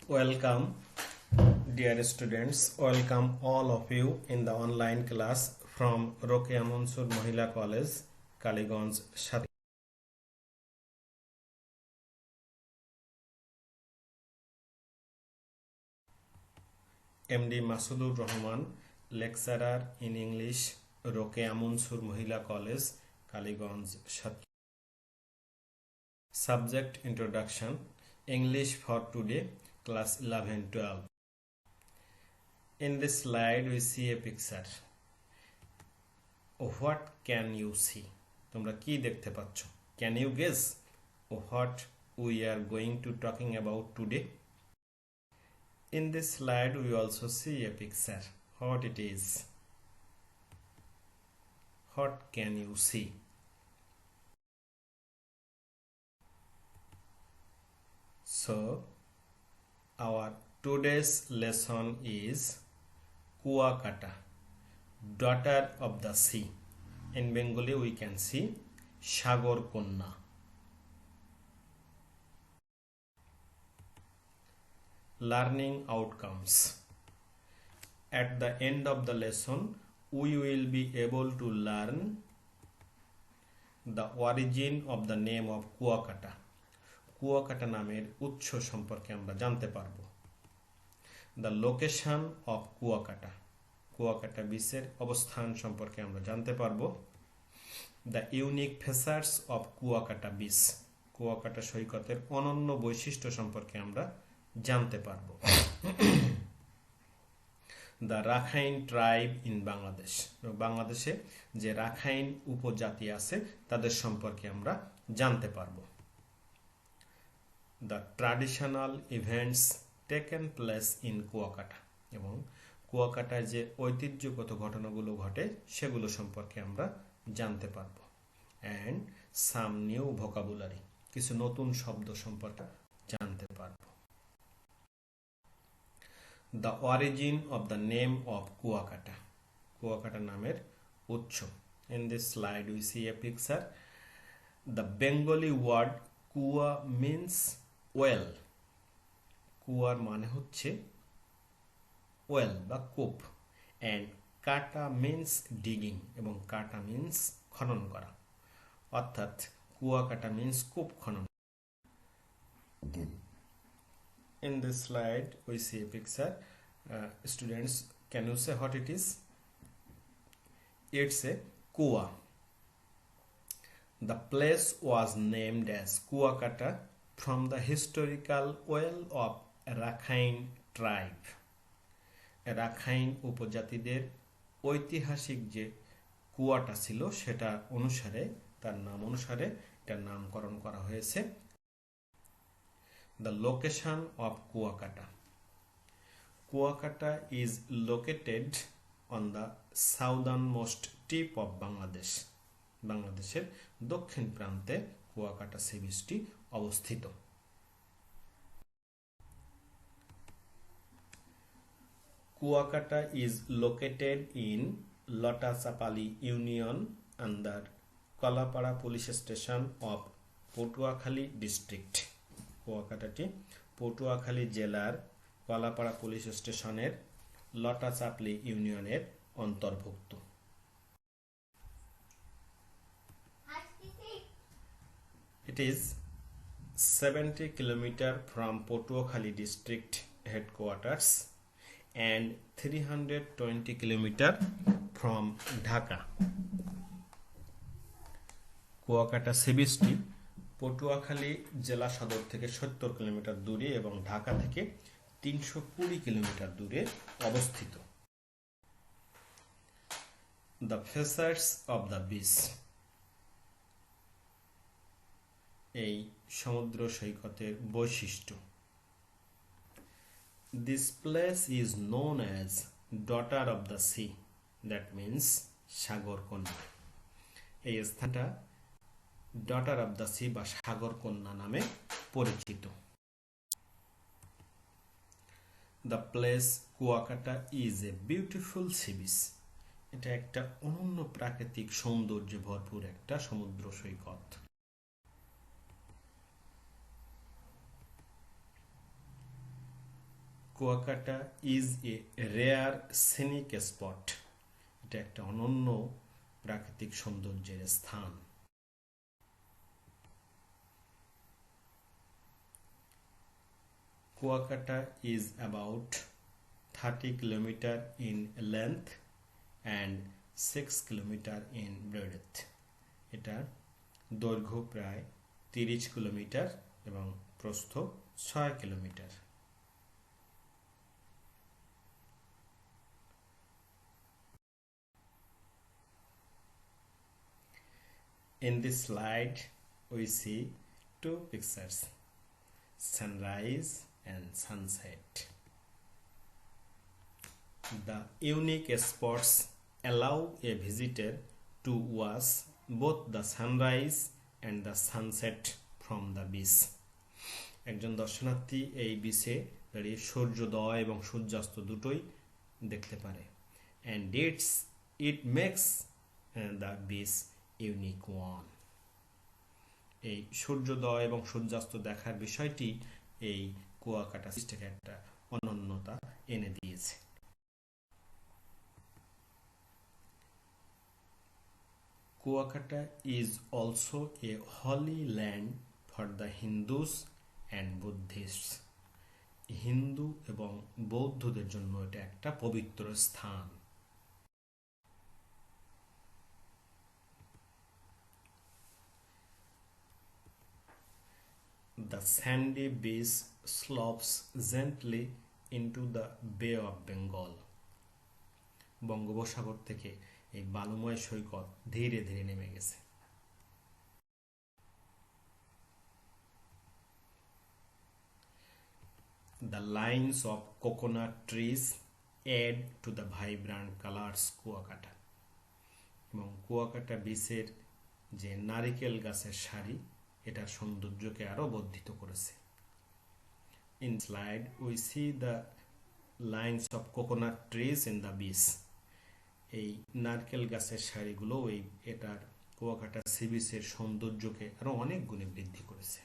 Welcome, dear students. Welcome all of you in the online class from Rokeya Mansur Mahila College, Kaliganj, Sati. MD Masudur Rahman, lecturer in English, Rokeya Mansur Mahila College, Kaliganj, Sati. Subject Introduction, English for today, class 11-12. In this slide we see a picture. What can you see? তোমরা কি দেখতে পাচ্ছ? Can you guess what we are going to talking about today? In this slide we also see a picture. What it is? What can you see? So our today's lesson is Kuakata, daughter of the sea. In Bengali we can see Shagor Konna. Learning outcomes. At the end of the lesson we will be able to learn the origin of the name of Kuakata. Kuakata নামের উৎস সম্পর্কে আমরা জানতে পারব। The location of Kuakata, Kuakata বিচের অবস্থান সম্পর্কে আমরা জানতে পারব। The unique features of Kuakata beach, Kuakata সৈকতের অনন্য বৈশিষ্ট্য সম্পর্কে আমরা জানতে পারব। The Rakhine tribe in Bangladesh, বাংলাদেশে যে রাখাইন উপজাতি আছে তাদের সম্পর্কে আমরা জানতে পারব। The traditional events taken place in Kuakata, এবং কুয়াকাটায় যে ঐতিহ্যগত ঘটনাগুলো ঘটে সেগুলো সম্পর্কে আমরা জানতে পারব। And some new vocabulary, কিছু নতুন শব্দ সম্পর্কে জানতে পারব। The origin of the name of Kuakata, Kuakata নামের উৎস। In this slide we see a picture. The Bengali word কুয়া means ওয়েল, কুয়ার মানে হচ্ছে ওয়েল বা কূপ, অ্যান্ড কাটা মিন্স ডিগিং, এবং কাটা মিন্স খনন করা, অর্থাৎ কুয়াকাটা মিন্স কূপ খনন। In this slide we see a picture. Students, can you say what it is? It's a kuwa. The place was named as Kuakata from the historical well of Rakhine tribe. Rakhine উপজাতিদের ঐতিহাসিক যে কুয়াটা ছিল সেটা অনুসারে, তার নাম অনুসারে এটার নামকরণ করা হয়েছে। The location of Kuakata. Kuakata is located on the southernmost tip of Bangladesh. বাংলাদেশের দক্ষিণ প্রান্তে কুয়াকাটা সি বিচটি অবস্থিত। Kuakata is located in Lotasapalli Union under Kalapara police station of Patuakhali district. কুয়াকাটাটি পটুয়াখালী জেলার কলাপাড়া পুলিশ স্টেশনের লটাচাপলি ইউনিয়নের অন্তর্ভুক্ত। It is 70 km from Patuakhali district headquarters and 320 km from Dhaka. Kuakata sea বিচটি পটুয়াখালী জেলা সদর থেকে 70 কিলোমিটার দূরে এবং ঢাকা থেকে 320 কিলোমিটার দূরে অবস্থিত। The features of the beach. এই সমুদ্র সৈকতের বৈশিষ্ট্য। This place is known as daughter of the sea, that means সাগর কন্যা। এই স্থানটা daughter of the sea বা সাগর কন্যা নামে পরিচিত। The place Kuakata is a beautiful sea beach. এটা একটা অনন্য প্রাকৃতিক সৌন্দর্যে ভরপুর একটা সমুদ্র সৈকত। Kuakata is a rare scenic spot. এটা একটা অনন্য প্রাকৃতিক সৌন্দর্যের স্থান। Kuakata is about 30 kilometer in length and 6 kilometer in breadth. এটার দৈর্ঘ্য প্রায় 30 কিলোমিটার এবং প্রস্থ 6 kilometre. In this slide we see two pictures, sunrise and sunset. The unique spots allow a visitor to watch both the sunrise and the sunset from the beach. একজন দর্শনার্থী এই বিচে দাঁড়িয়ে সূর্যোদয় এবং সূর্যাস্ত দুটোই দেখতে পারে। And it makes the beach unique one. এই সূর্যোদয় এবং সূর্যাস্ত দেখার বিষয়টি এই কুয়াকাটা বিচটাকে একটা অনন্যতা এনে দিয়েছে। Kuakata is also a holy land for the Hindus and Buddhists. Hindu এবং বৌদ্ধদের জন্য এটা একটা পবিত্র স্থান। The sandy beach slopes gently into the Bay of Bengal. বঙ্গোপসাগর থেকে এই বালুময় সৈকত ধীরে ধীরে নেমে গেছে। The lines of coconut trees add to the vibrant colors Kuakata. এবং কুয়াকাটা বিচের যে নারিকেল গাছের সারি এটার সৌন্দর্যকে আরো বর্ধিত করেছে। In slide we see the lines of coconut trees in the beach. এই নারকেল গাছের সারিগুলো এটার কুয়াকাটা সি বিচের সৌন্দর্যকে আরো অনেক গুণে বৃদ্ধি করেছে।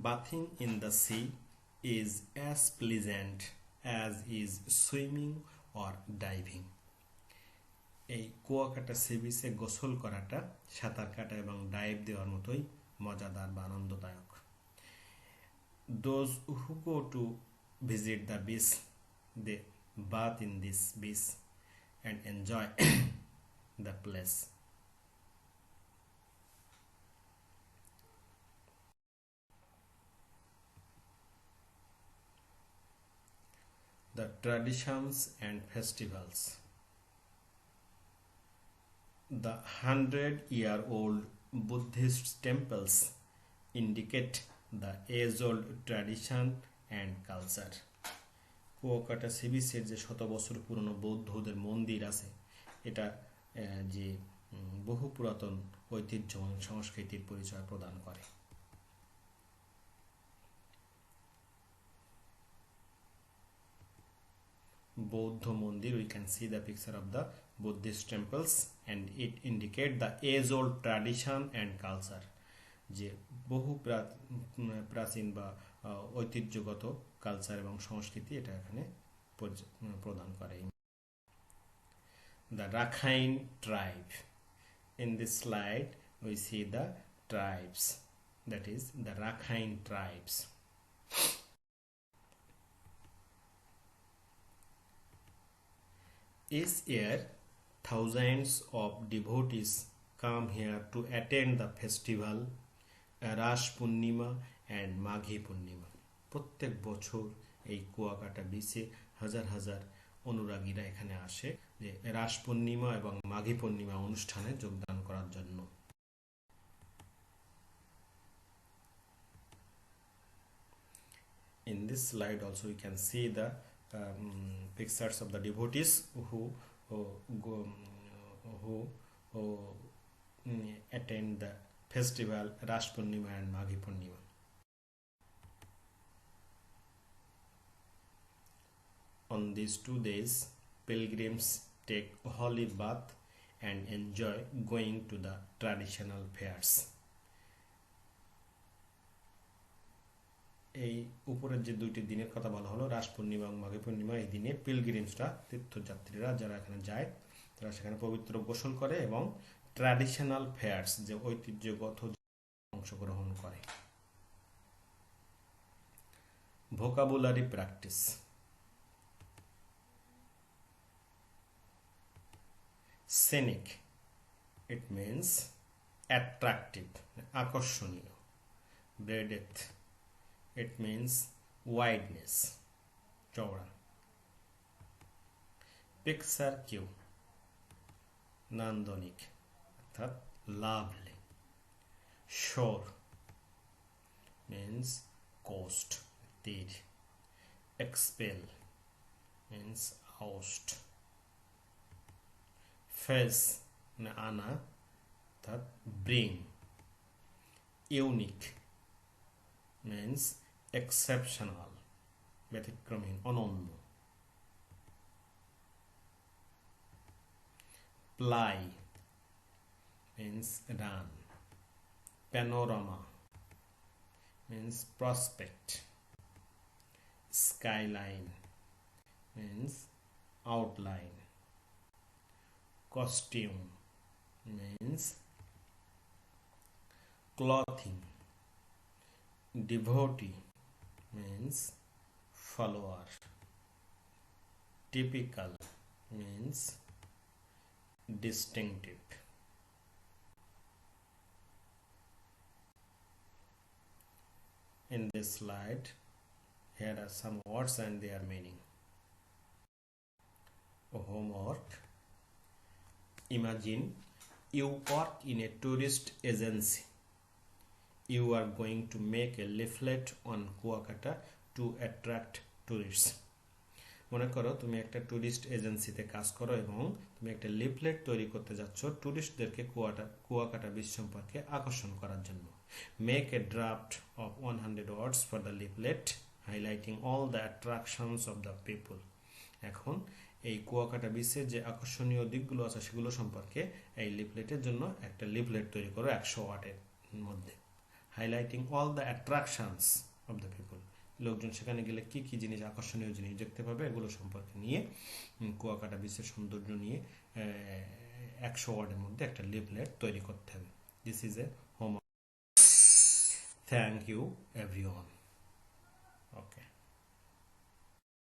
Bathing in the sea is as pleasant as is swimming or diving. এই কুয়াকাটা সি বিচে গোসল করাটা সাঁতার কাটা এবং ডাইভ দেওয়ার মতোই মজাদার বা আনন্দদায়ক। Those who go to visit the beach, they bath in this beach and enjoy the place. The traditions and festivals. The 100-year-old Buddhist temples indicate the age-old tradition and culture. Kuakata sea বিচের যে শত বছর পুরনো বৌদ্ধদের মন্দির আছে এটা যে বহু পুরাতন ঐতিহ্য এবং সংস্কৃতির পরিচয় প্রদান করে। বৌদ্ধ মন্দির, we can see the picture of the Buddhist temples and it indicate the age-old tradition and culture. যে বহু প্রাচীন বা ঐতিহ্যগত কালচার এবং সংস্কৃতি এটা এখানে প্রদান করে। The Rakhine tribe. In this slide we see the tribes, that is the Rakhine tribes. Each year thousands of devotees come here to attend the festival Rash Purnima and Maghi Purnima. প্রত্যেক বছর এই কুয়াকাটা বিচে হাজার হাজার অনুরাগীরা এখানে আসে যে রাস পূর্ণিমা এবং মাঘী পূর্ণিমা অনুষ্ঠানে যোগদান করার জন্য। In this slide also we can see the pictures of the devotees who attend the festival Rash Purnima and Maghi Purnima. On these 2 days, pilgrims take holy bath and enjoy going to the traditional fairs. এই উপরের যে দুইটি দিনের কথা বলা হলো, রাস পূর্ণিমা এবং মাঘী পূর্ণিমা, এই দিনে পিলগ্রিমসরা, তীর্থযাত্রীরা যারা এখানে যায়, তারা সেখানে পবিত্র গোসল করে এবং ট্র্যাডিশনাল ফেয়ার্স, যে ঐতিহ্যগত, অংশগ্রহণ করে। Vocabulary practice. scenic, it means attractive, আকর্ষণীয়। breadth, it means wideness, চওড়া। picturesque, নান্দনিক অর্থাৎ লাভলি। shore means coast, তীর। expel means oust। fetch আনা অর্থাৎ bring। unique means exceptional, ব্যতিক্রমী, অনন্য। ply means run। panorama means prospect। skyline means outline। costume means clothing। devotee means follower। typical means distinctive। In this slide, here are some words and their meaning. Homework. Imagine you work in a tourist agency. You are going to make a leaflet on Kuakata to attract tourists. মনে করো তুমি একটা tourist এজেন্সিতে কাজ করো এবং তুমি একটা লিফলেট তৈরি করতে যাচ্ছ ট্যুরিস্টদেরকে কুয়াকাটা বিচ সম্পর্কে আকর্ষণ করার জন্য। Make a draft of 100 words for the leaflet highlighting all the attractions of the people. এখন এই কুয়াকাটা বিচের যে আকর্ষণীয় দিকগুলো আছে সেগুলো সম্পর্কে এই লিফলেটের জন্য একটা লিফলেট তৈরি করো 100 ওয়ার্ডের মধ্যে। Highlighting all the attractions of the people, লোকজন সেখানে গেলে কি কি জিনিস, আকর্ষণীয় জিনিস দেখতে পাবে, এগুলো সম্পর্কে নিয়ে কুয়াকাটা বিচের সৌন্দর্য নিয়ে 100 ওয়ার্ডের মধ্যে একটা লিফলেট তৈরি করতে হবে। This is a homework. Thank you everyone. Okay.